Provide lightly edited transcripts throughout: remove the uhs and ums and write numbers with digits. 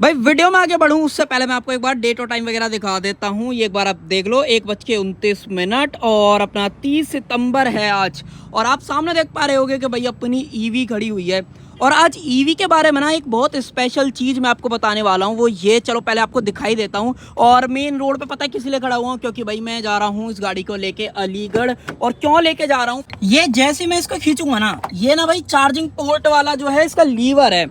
भाई वीडियो में आगे बढ़ूं उससे पहले मैं आपको एक बार डेट और टाइम वगैरह दिखा देता हूं। ये एक बार आप देख लो, 1:29 और अपना 30 सितंबर है आज। और आप सामने देख पा रहे होगे कि भाई अपनी ईवी खड़ी हुई है। और आज ईवी के बारे में ना एक बहुत स्पेशल चीज़ मैं आपको बताने वाला हूं। वो ये, चलो पहले आपको दिखाई देता हूं। और मेन रोड पे पता है किस लिए खड़ा हुआ हूँ? क्योंकि भाई मैं जा रहा हूँ इस गाड़ी को लेके अलीगढ़। और क्यों लेके जा रहा हूँ, ये जैसे मैं इसको खींचूंगा ना, ये ना भाई चार्जिंग पोर्ट वाला जो है इसका लीवर है।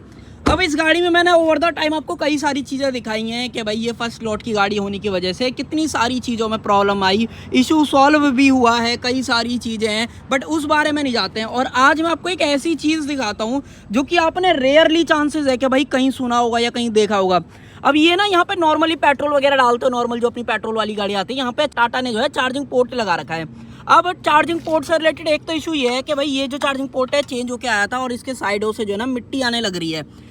अब इस गाड़ी में मैंने ओवर द टाइम आपको कई सारी चीज़ें दिखाई हैं कि भाई ये फर्स्ट लॉट की गाड़ी होने की वजह से कितनी सारी चीज़ों में प्रॉब्लम आई, इशू सॉल्व भी हुआ है, कई सारी चीज़ें हैं, बट उस बारे में नहीं जाते हैं। और आज मैं आपको एक ऐसी चीज़ दिखाता हूँ जो कि आपने रेयरली चांसेस है कि भाई कहीं सुना होगा या कहीं देखा होगा। अब ये ना यहाँ पे नॉर्मली पेट्रोल वगैरह डालते हो, नॉर्मल जो अपनी पेट्रोल वाली गाड़ी आती है, यहाँ पे टाटा ने जो है चार्जिंग पोर्ट लगा रखा है। अब चार्जिंग पोर्ट से रिलेटेड एक तो इशू ये है कि भाई ये जो चार्जिंग पोर्ट है चेंज होकर आया था और इसके साइडों से जो है ना मिट्टी आने लग रही है।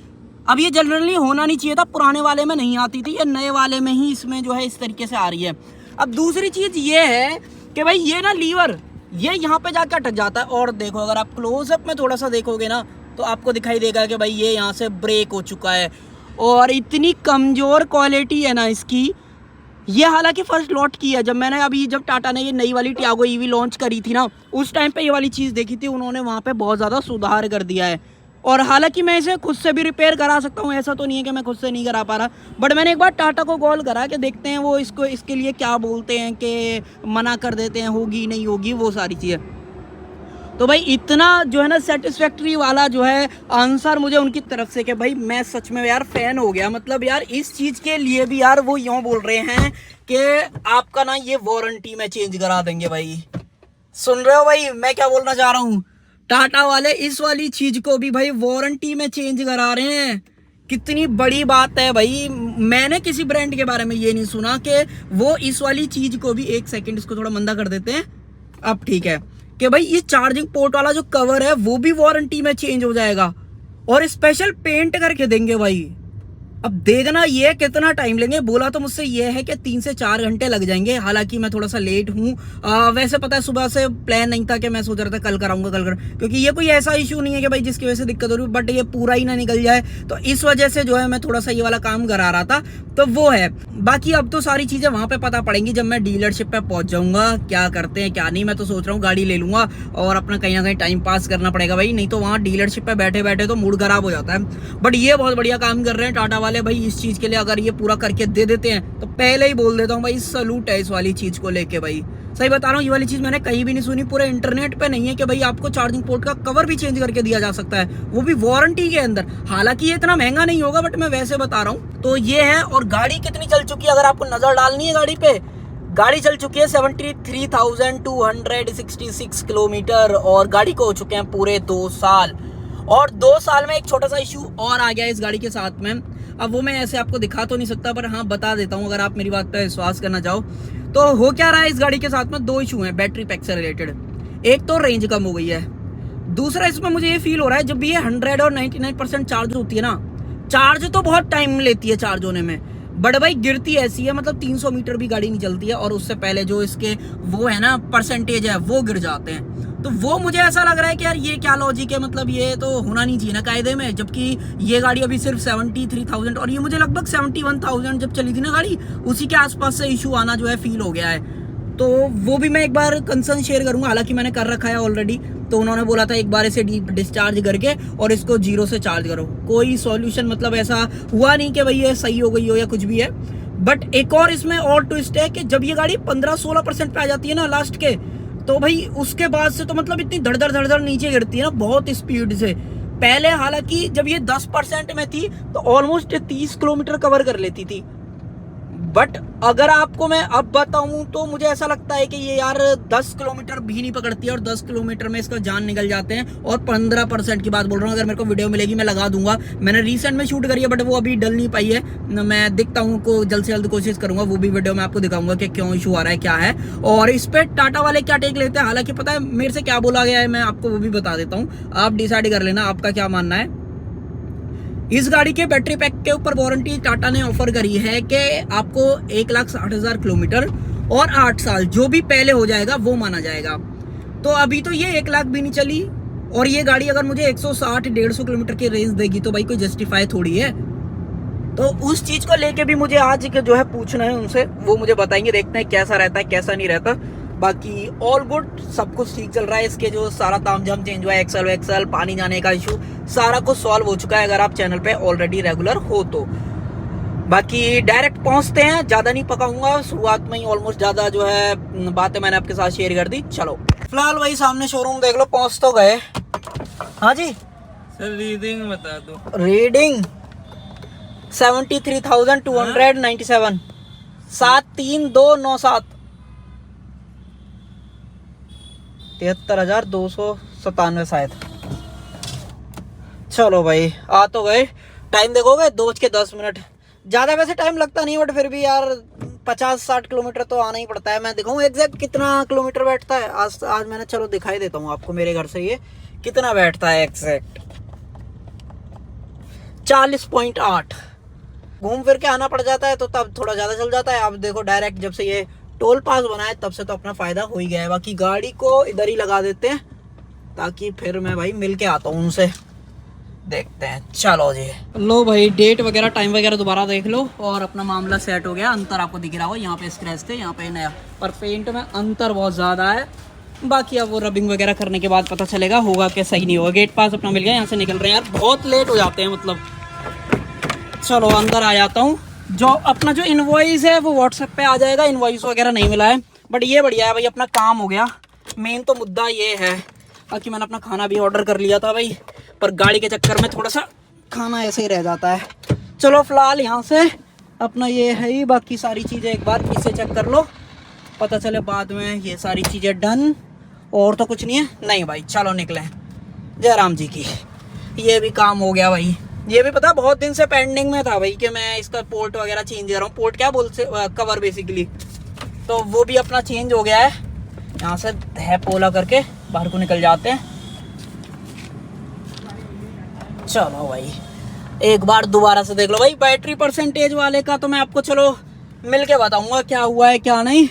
अब ये जनरली होना नहीं चाहिए था, पुराने वाले में नहीं आती थी, ये नए वाले में ही इसमें जो है इस तरीके से आ रही है। अब दूसरी चीज़ ये है कि भाई ये ना लीवर ये यहाँ पे जाकर अटक जाता है। और देखो, अगर आप क्लोजअप में थोड़ा सा देखोगे ना तो आपको दिखाई देगा कि भाई ये यहाँ से ब्रेक हो चुका है। और इतनी कमज़ोर क्वालिटी है ना इसकी। ये हालांकि फर्स्ट लॉट की है। जब टाटा ने ये नई वाली टियागो ईवी लॉन्च करी थी ना, उस टाइम पे ये वाली चीज़ देखी थी उन्होंने, वहाँ पे बहुत ज़्यादा सुधार कर दिया है। और हालांकि मैं इसे खुद से भी रिपेयर करा सकता हूँ, ऐसा तो नहीं है कि मैं खुद से नहीं करा पा रहा, बट मैंने एक बार टाटा को कॉल करा कि देखते हैं वो इसको इसके लिए क्या बोलते हैं, कि मना कर देते हैं, होगी नहीं होगी वो सारी चीज़ें। तो भाई इतना जो है ना सेटिस्फैक्ट्री वाला जो है आंसर मुझे उनकी तरफ से कि भाई मैं सच में यार फ़ैन हो गया। मतलब यार इस चीज़ के लिए भी यार वो यूँ बोल रहे हैं कि आपका ना ये वारंटी में चेंज करा देंगे। भाई सुन रहे हो भाई मैं क्या बोलना चाह रहा हूँ? टाटा वाले इस वाली चीज़ को भी भाई वारंटी में चेंज करा रहे हैं। कितनी बड़ी बात है भाई। मैंने किसी ब्रांड के बारे में ये नहीं सुना कि वो इस वाली चीज़ को भी, एक सेकंड इसको थोड़ा मंदा कर देते हैं, अब ठीक है, कि भाई ये चार्जिंग पोर्ट वाला जो कवर है वो भी वारंटी में चेंज हो जाएगा और स्पेशल पेंट करके देंगे भाई। अब देखना ये कितना टाइम लेंगे। बोला तो मुझसे ये है कि 3 से 4 घंटे लग जाएंगे। हालांकि मैं थोड़ा सा लेट हूँ। वैसे पता है सुबह से प्लान नहीं था कि मैं सोच रहा था कल कराऊंगा कल कर, क्योंकि ये कोई ऐसा इशू नहीं है कि भाई जिसकी वजह से दिक्कत हो रही है, बट ये पूरा ही ना निकल जाए, तो इस वजह से जो है मैं थोड़ा सा ये वाला काम करा रहा था, तो वो है। बाकी अब तो सारी चीज़ें वहाँ पे पता पड़ेंगी जब मैं डीलरशिप पे पहुँच जाऊँगा, क्या करते हैं क्या नहीं। मैं तो सोच रहा हूँ गाड़ी ले लूँगा और अपना कहीं ना कहीं टाइम पास करना पड़ेगा भाई, नहीं तो वहाँ डीलरशिप पे बैठे बैठे तो मूड खराब हो जाता है। बट ये बहुत बढ़िया काम कर रहे हैं टाटा वाले भाई इस चीज़ के लिए। अगर ये पूरा करके दे देते हैं तो पहले ही बोल देता हूँ भाई सलूट है इस वाली चीज़ को लेके। भाई सही बता रहा हूँ, ये वाली चीज़ मैंने कहीं भी नहीं सुनी, पूरे इंटरनेट पे नहीं है कि भाई आपको चार्जिंग पोर्ट का कवर भी चेंज करके दिया जा सकता है, वो भी वारंटी के अंदर। हालांकि ये इतना महंगा नहीं होगा, बट मैं वैसे बता रहा हूँ। तो ये है। और गाड़ी कितनी चल चुकी है अगर आपको नजर डालनी है गाड़ी पे, गाड़ी चल चुकी है 73,266 किलोमीटर और गाड़ी को हो चुके हैं पूरे 2 साल। और 2 साल में एक छोटा सा इशू और आ गया इस गाड़ी के साथ में। अब वो मैं ऐसे आपको दिखा तो नहीं सकता, पर हाँ बता देता हूँ अगर आप मेरी बात पे विश्वास करना चाहो। तो हो क्या रहा है इस गाड़ी के साथ में, 2 इशू हैं बैटरी पैक से रिलेटेड। एक तो रेंज कम हो गई है, दूसरा इसमें मुझे ये फील हो रहा है जब भी ये 100 और 99% चार्ज होती है ना, चार्ज तो बहुत टाइम लेती है चार्ज होने में, बट भाई गिरती ऐसी है, मतलब 300 मीटर भी गाड़ी नहीं चलती है और उससे पहले जो इसके वो है ना परसेंटेज है वो गिर जाते हैं। तो वो मुझे ऐसा लग रहा है कि यार ये क्या लॉजिक है, मतलब ये तो होना नहीं चाहिए ना कायदे में। जबकि ये गाड़ी अभी सिर्फ 73,000 और ये मुझे लगभग 71,000 जब चली थी ना गाड़ी, उसी के आसपास से इशू आना जो है फील हो गया है। तो वो भी मैं एक बार कंसर्न शेयर करूंगा, हालांकि मैंने कर रखा है ऑलरेडी। तो उन्होंने बोला था एक बार इसे डिस्चार्ज करके और इसको 0 से चार्ज करो। कोई सॉल्यूशन मतलब ऐसा हुआ नहीं कि भाई ये सही हो गई हो या कुछ भी है। बट एक और इसमें और ट्विस्ट है कि जब ये गाड़ी 15-16% पे आ जाती है ना लास्ट के, तो भाई उसके बाद से तो मतलब इतनी धड़धड़ धड़धड़ नीचे गिरती है ना बहुत स्पीड से। पहले हालांकि जब ये 10% में थी तो ऑलमोस्ट 30 किलोमीटर कवर कर लेती थी, बट अगर आपको मैं अब बताऊं तो मुझे ऐसा लगता है कि ये यार 10 किलोमीटर भी नहीं पकड़ती है और 10 किलोमीटर में इसका जान निकल जाते हैं। और 15% की बात बोल रहा हूँ, अगर मेरे को वीडियो मिलेगी मैं लगा दूंगा। मैंने रिसेंट में शूट करी है बट वो अभी डल नहीं पाई है, मैं दिखता हूँ को जल्द से जल्द कोशिश करूंगा, वो भी वीडियो में आपको दिखाऊंगा कि क्यों इशू आ रहा है क्या है और इस पर टाटा वाले क्या टेक लेते हैं। हालांकि पता है मेरे से क्या बोला गया है, मैं आपको वो भी बता देता हूँ, आप डिसाइड कर लेना आपका क्या मानना है। इस गाड़ी के बैटरी पैक के ऊपर वारंटी टाटा ने ऑफर करी है कि आपको 1,60,000 किलोमीटर और 8 साल जो भी पहले हो जाएगा वो माना जाएगा। तो अभी तो ये 1 लाख भी नहीं चली और ये गाड़ी अगर मुझे 160-150 किलोमीटर की रेंज देगी तो भाई कोई जस्टिफाई थोड़ी है। तो उस चीज को लेके भी मुझे आज जो है पूछना है उनसे, वो मुझे बताएंगे, देखते हैं कैसा रहता है कैसा नहीं रहता। बाकी ऑल गुड, सब कुछ ठीक चल रहा है। इसके जो सारा तामझाम चेंज हुआ है, एक्सल पानी जाने का इशू सारा कुछ सॉल्व हो चुका है, अगर आप चैनल पे ऑलरेडी रेगुलर हो तो। बाकी डायरेक्ट पहुंचते हैं, ज्यादा नहीं पकाऊंगा, शुरुआत में ही ऑलमोस्ट ज्यादा जो है बातें मैंने आपके साथ शेयर कर दी। चलो फिलहाल वही सामने शोरूम देख लो, पहुंच तो गए। हाँ जी सर रीडिंग बता दो। रीडिंग 73,297, 73297, 73,297 शायद। चलो भाई आ तो गए। टाइम देखोगे 2:10। ज्यादा वैसे टाइम लगता नहीं, बट फिर भी यार 50-60 किलोमीटर तो आना ही पड़ता है। मैं दिखाऊं एग्जैक्ट कितना किलोमीटर बैठता है आज मैंने, चलो दिखाई देता हूँ आपको मेरे घर से ये कितना बैठता है एग्जैक्ट। 40.8। घूम फिर के आना पड़ जाता है तो तब थोड़ा ज्यादा चल जाता है। अब देखो डायरेक्ट जब से ये टोल पास बना है तब से तो अपना फायदा हो ही गया है। बाकी गाड़ी को इधर ही लगा देते हैं ताकि फिर मैं भाई मिल के आता हूँ उनसे, देखते हैं। चलो जी, लो भाई डेट वगैरह टाइम वगैरह दोबारा देख लो और अपना मामला सेट हो गया। अंतर आपको दिख रहा हो, यहाँ पे स्क्रैच थे, यहाँ पे नया, पर पेंट में अंतर बहुत ज़्यादा है। बाकी अब वो रबिंग वगैरह करने के बाद पता चलेगा होगा कि सही नहीं होगा। गेट पास अपना मिल गया, यहाँ से निकल रहे हैं यार, बहुत लेट हो जाते हैं मतलब। चलो अंदर आ जाता हूँ। जो अपना जो इनवॉइस है वो व्हाट्सएप पे आ जाएगा, इनवॉइस वगैरह नहीं मिला है, बट ये बढ़िया है भाई, अपना काम हो गया। मेन तो मुद्दा ये है। बाकी मैंने अपना खाना भी ऑर्डर कर लिया था भाई, पर गाड़ी के चक्कर में थोड़ा सा खाना ऐसे ही रह जाता है। चलो फिलहाल यहाँ से अपना ये है ही, बाकी सारी चीज़ें एक बार इसे चेक कर लो, पता चले बाद में ये सारी चीज़ें डन। और तो कुछ नहीं है, नहीं भाई चलो निकले जय राम जी की। ये भी काम हो गया भाई, ये भी पता बहुत दिन से पेंडिंग में था भाई कि मैं इसका पोर्ट वगैरह चेंज कर रहा हूँ। पोर्ट क्या बोल से कवर बेसिकली, तो वो भी अपना चेंज हो गया है। यहाँ से है पोला करके बाहर को निकल जाते हैं। चलो भाई एक बार दोबारा से देख लो भाई। बैटरी परसेंटेज वाले का तो मैं आपको चलो मिल के बताऊंगा क्या हुआ है क्या नहीं।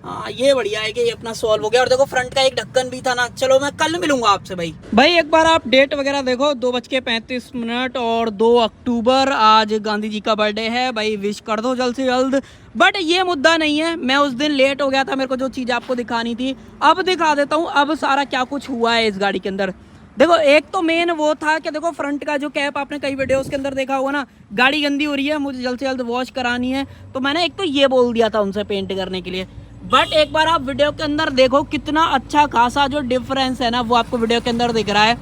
हाँ ये बढ़िया है कि ये अपना सॉल्व हो गया। और देखो फ्रंट का एक ढक्कन भी था ना। चलो मैं कल मिलूंगा आपसे भाई एक बार आप डेट वगैरह देखो, 2:35 और 2 अक्टूबर आज गांधी जी का बर्थडे है भाई, विश कर दो जल्द से जल्द। बट ये मुद्दा नहीं है, मैं उस दिन लेट हो गया था, मेरे को जो चीज़ आपको दिखानी थी अब दिखा देता हूँ। अब सारा क्या कुछ हुआ है इस गाड़ी के अंदर देखो। एक तो मेन वो था कि देखो फ्रंट का जो कैप आपने कई वीडियोस के अंदर देखा होगा ना, गाड़ी गंदी हो रही है, मुझे जल्द से जल्द वॉश करानी है, तो मैंने एक तो ये बोल दिया था उनसे पेंट करने के लिए। बट एक बार आप वीडियो के अंदर देखो कितना अच्छा खासा जो डिफरेंस है ना वो आपको वीडियो के अंदर दिख रहा है,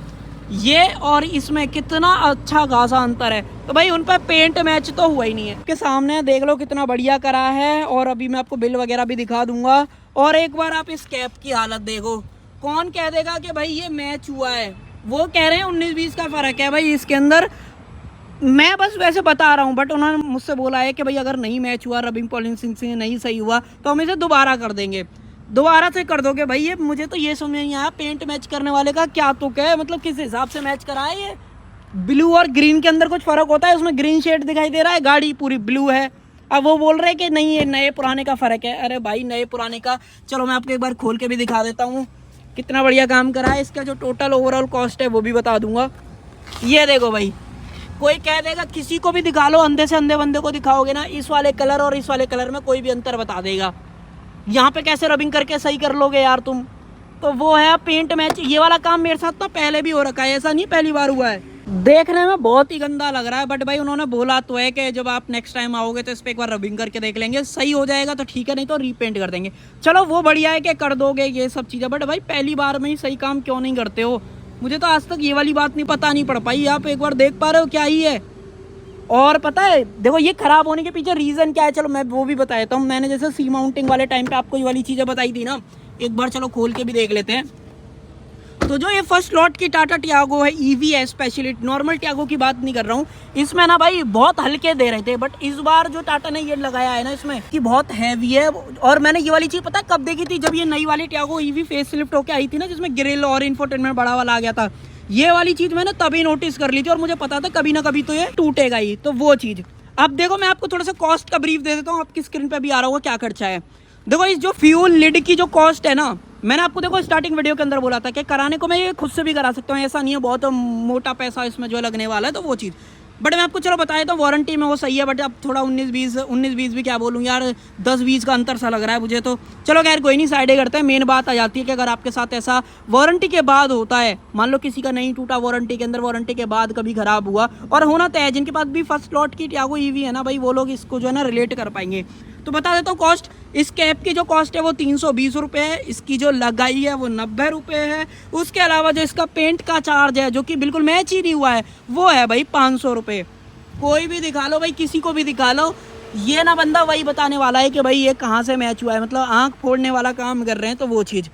ये और इसमें कितना अच्छा खासा अंतर है। तो भाई उन पर पेंट मैच तो हुआ ही नहीं है। के सामने देख लो कितना बढ़िया करा है, और अभी मैं आपको बिल वगैरह भी दिखा दूंगा। और एक बार आप इस कैप की हालत देखो, कौन कह देगा कि भाई ये मैच हुआ है। वो कह रहे हैं 19-20 का फर्क है भाई इसके अंदर, मैं बस वैसे बता रहा हूँ। बट उन्होंने मुझसे बोला है कि भाई अगर नहीं मैच हुआ, रबिंग पॉलिशिंग से नहीं सही हुआ तो हम इसे दोबारा कर देंगे। दोबारा से कर दोगे भाई? ये मुझे तो ये समझ नहीं आया, पेंट मैच करने वाले का क्या तुक है, मतलब किस हिसाब से मैच करा है। ये ब्लू और ग्रीन के अंदर कुछ फर्क होता है, उसमें ग्रीन शेड दिखाई दे रहा है, गाड़ी पूरी ब्लू है। अब वो बोल रहे हैं कि नहीं ये नए पुराने का फ़र्क है। अरे भाई नए पुराने का, चलो मैं आपको एक बार खोल के भी दिखा देता हूँ कितना बढ़िया काम करा है। इसका जो टोटल ओवरऑल कॉस्ट है वो भी बता दूंगा। ये देखो भाई, कोई कह देगा, किसी को भी दिखा लो, अंधे से अंधे बंदे को दिखाओगे ना, इस वाले कलर और इस वाले कलर में कोई भी अंतर बता देगा। यहाँ पे कैसे रबिंग करके सही कर लोगे यार तुम। तो वो है पेंट मैच। ये वाला काम मेरे साथ तो पहले भी हो रखा है, ऐसा नहीं पहली बार हुआ है। देखने में बहुत ही गंदा लग रहा है, बट भाई उन्होंने बोला तो है कि जब आप नेक्स्ट टाइम आओगे तो इस पर एक बार रबिंग करके देख लेंगे, सही हो जाएगा तो ठीक है, नहीं तो रीपेंट कर देंगे। चलो वो बढ़िया है कि कर दोगे ये सब चीज़ें, बट भाई पहली बार में ही सही काम क्यों नहीं करते हो। मुझे तो आज तक ये वाली बात नहीं पता नहीं पड़ पाई। आप एक बार देख पा रहे हो क्या ही है। और पता है देखो ये खराब होने के पीछे रीज़न क्या है, चलो मैं वो भी बता देता हूँ। मैंने जैसे सी माउंटिंग वाले टाइम पे आपको ये वाली चीज़ें बताई थी ना, एक बार चलो खोल के भी देख लेते हैं। तो जो ये फर्स्ट लॉट की टाटा टियागो है, ईवी है, स्पेशली नॉर्मल टियागो की बात नहीं कर रहा हूँ, इसमें ना भाई बहुत हल्के दे रहे थे, बट इस बार जो टाटा ने ये लगाया है ना इसमें कि बहुत हैवी है। और मैंने ये वाली चीज़ पता कब देखी थी, जब ये नई वाली टियागो ईवी फेस लिफ्ट होकर आई थी ना, जिसमें ग्रिल और इंफोटेनमेंट बड़ा वाला आ गया था। ये वाली चीज़ मैंने तभी नोटिस कर ली थी और मुझे पता था कभी ना कभी तो ये टूटेगा ही। तो वो चीज़ अब देखो, मैं आपको थोड़ा सा कॉस्ट का ब्रीफ दे देता हूँ, आपकी स्क्रीन पे भी आ रहा होगा क्या खर्चा है। देखो इस जो फ्यूल लिड की जो कॉस्ट है ना, मैंने आपको देखो स्टार्टिंग वीडियो के अंदर बोला था कि कराने को मैं ये खुद से भी करा सकता हूँ, ऐसा नहीं है बहुत मोटा पैसा इसमें जो लगने वाला है। तो वो चीज़ बट मैं आपको चलो बता देता हूँ, वारंटी में वो सही है, बट अब थोड़ा 19-20 भी क्या बोलूँ यार, 10-20 का अंतर सा लग रहा है मुझे तो। चलो खैर कोई नहीं, साइड करते हैं। मेन बात आ जाती है कि अगर आपके साथ ऐसा वारंटी के बाद होता है, मान लो किसी का नहीं टूटा वारंटी के अंदर, वारंटी के बाद कभी खराब हुआ, और होना तय है जिनके पास भी फर्स्ट लॉट की टियागो ईवी है ना भाई, वो लोग इसको जो है ना रिलेट कर पाएंगे। तो बता देता हूँ कॉस्ट, इस कैप की जो कॉस्ट है वो 320 रुपये है, इसकी जो लगाई है वो 90 रुपये है। उसके अलावा जो इसका पेंट का चार्ज है जो कि बिल्कुल मैच ही नहीं हुआ है, वो है भाई 500 रुपये। कोई भी दिखा लो भाई, किसी को भी दिखा लो, ये ना बंदा वही बताने वाला है कि भाई ये कहाँ से मैच हुआ है, मतलब आंख फोड़ने वाला काम कर रहे हैं। तो वो चीज़,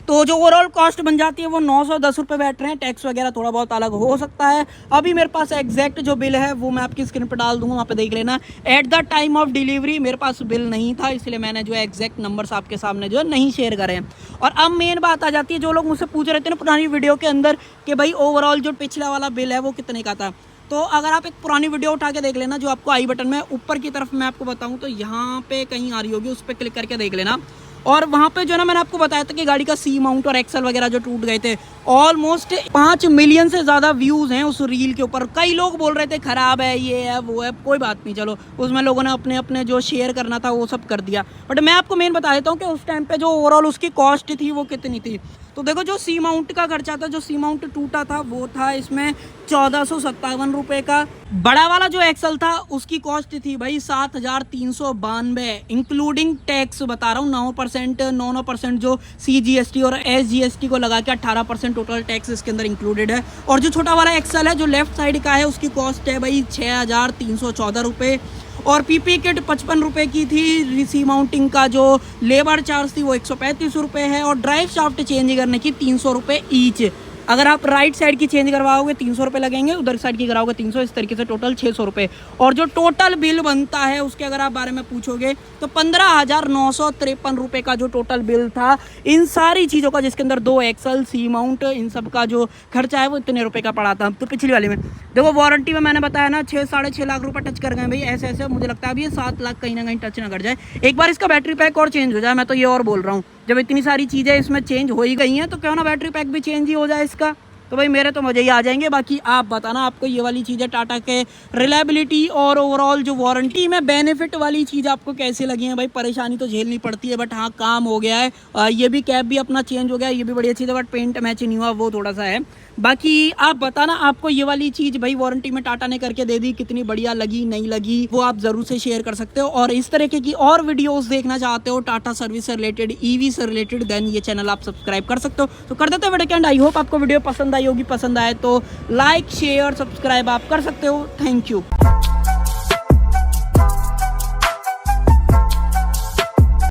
तो जो ओवरऑल कॉस्ट बन जाती है वो 910 रुपये बैठ रहे हैं। टैक्स वगैरह थोड़ा बहुत अलग हो सकता है। अभी मेरे पास एग्जैक्ट जो बिल है वो मैं आपकी स्क्रीन पर डाल दूंगा, वहाँ पे देख लेना। At the time of delivery मेरे पास बिल नहीं था, इसलिए मैंने जो है एग्जैक्ट नंबर्स आपके सामने जो है नहीं शेयर करे हैं। और अब मेन बात आ जाती है, जो लोग मुझसे पूछ रहे थे ना पुरानी वीडियो के अंदर कि भाई ओवरऑल जो पिछला वाला बिल है वो कितने का था, तो अगर आप एक पुरानी वीडियो उठा के देख लेना, जो आपको आई बटन में ऊपर की तरफ मैं आपको बताऊं तो यहाँ पे कहीं आ रही होगी, उस पर क्लिक करके देख लेना। और वहाँ पे जो है ना मैंने आपको बताया था कि गाड़ी का सी माउंट और एक्सल वगैरह जो टूट गए थे, ऑलमोस्ट 5 मिलियन से ज़्यादा व्यूज़ हैं उस रील के ऊपर। कई लोग बोल रहे थे ख़राब है, ये है वो है, कोई बात नहीं, चलो उसमें लोगों ने अपने अपने जो शेयर करना था वो सब कर दिया। बट मैं आपको मेन बता देता हूँ कि उस टाइम पे जो ओवरऑल उसकी कॉस्ट थी वो कितनी थी। तो देखो, जो सी माउंट का खर्चा था, जो सी माउंट टूटा था वो था इसमें 1457 रुपये का। बड़ा वाला जो एक्सल था उसकी कॉस्ट थी भाई 7392, इंक्लूडिंग टैक्स बता रहा हूँ, 9% जो CGST और SGST को लगा के 18% टोटल टैक्स इसके अंदर इंक्लूडेड है। और जो छोटा वाला एक्सल है जो लेफ्ट साइड का है, उसकी कॉस्ट है भाई 6314 रुपये। और PP किट 55 रुपये की थी। सी माउंटिंग का जो लेबर चार्ज थी वो 135 रुपये है। और ड्राइव शाफ्ट चेंज करने की 300 रुपये ईच। अगर आप राइट साइड की चेंज करवाओगे 300 रुपये लगेंगे, उधर साइड की कराओगे 300, इस तरीके से टोटल 600 रुपये। और जो टोटल बिल बनता है उसके अगर आप बारे में पूछोगे तो 15,953 रुपये का जो टोटल बिल था इन सारी चीज़ों का, जिसके अंदर 2 एक्सल, सी माउंट, इन सब का जो खर्चा है वो इतने रुपये का पड़ा था। तो पिछली वाली में देखो, वारंटी में मैंने बताया ना 6-6.5 लाख रुपये टच कर गए भाई, ऐसे ऐसे मुझे लगता है अभी ये 7 लाख कहीं ना कहीं टच ना कर जाए। एक बार इसका बैटरी पैक और चेंज हो जाए, मैं तो ये और बोल रहा हूँ, जब इतनी सारी चीज़ें इसमें चेंज हो ही गई हैं तो क्यों ना बैटरी पैक भी चेंज ही हो जाए इसका। तो भाई मेरे तो मजे ही आ जाएंगे। बाकी आप बताना आपको ये वाली चीज़ें टाटा के रिलायबिलिटी और ओवरऑल जो वारंटी में बेनिफिट वाली चीज़ आपको कैसी लगी है। भाई परेशानी तो झेलनी पड़ती है, बट हाँ काम हो गया है। ये भी कैप भी अपना चेंज हो गया, ये भी बड़ी अच्छी है, बट पेंट मैच नहीं हुआ, वो थोड़ा सा है। बाकी आप बताना आपको ये वाली चीज़ भाई वारंटी में टाटा ने करके दे दी, कितनी बढ़िया लगी नहीं लगी, वो आप ज़रूर से शेयर कर सकते हो। और इस तरीके की और वीडियोस देखना चाहते हो टाटा सर्विस से रिलेटेड, EV से रिलेटेड, देन ये चैनल आप सब्सक्राइब कर सकते हो। तो कर देते हो वीडियो के एंड। आई होप आपको वीडियो पसंद आई होगी, पसंद आए तो लाइक शेयर सब्सक्राइब आप कर सकते हो। Thank you.